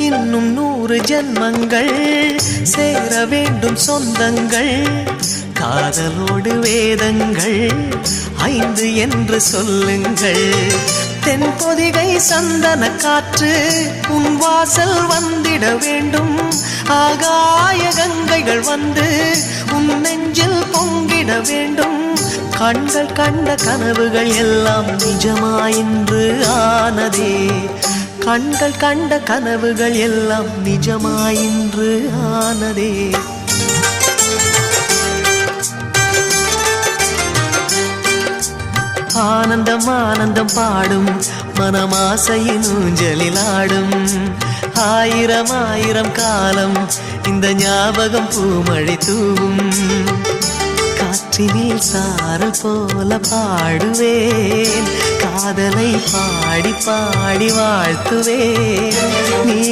இன்னும் 100 ஜன்மங்கள் சேர வேண்டும் சொந்தங்கள். காதலோடு வேதங்கள் 5 என்று சொல்லுங்கள். தென்பொதிகை சந்தன காற்று உன் வாசல் வந்திட வேண்டும். ஆகாய கங்கைகள் வந்து உன் நெஞ்சில் பொங்கிட வேண்டும். கண்கள் கண்ட கனவுகள் எல்லாம் நிஜமாயின்று ஆனதே. கண்கள் கண்ட கனவுகள் எல்லாம் நிஜமாயின்று ஆனதே. ஆனந்தம் ஆனந்தம் பாடும் மனமாசையின் ஊஞ்சலில் ஆடும். 1000 1000 காலம் இந்த ஞாபகம் பூமழை தூவும். காற்றினில் சாரல் போல பாடுவேன். காதலை பாடி பாடி வாழ்த்துவேன். நீ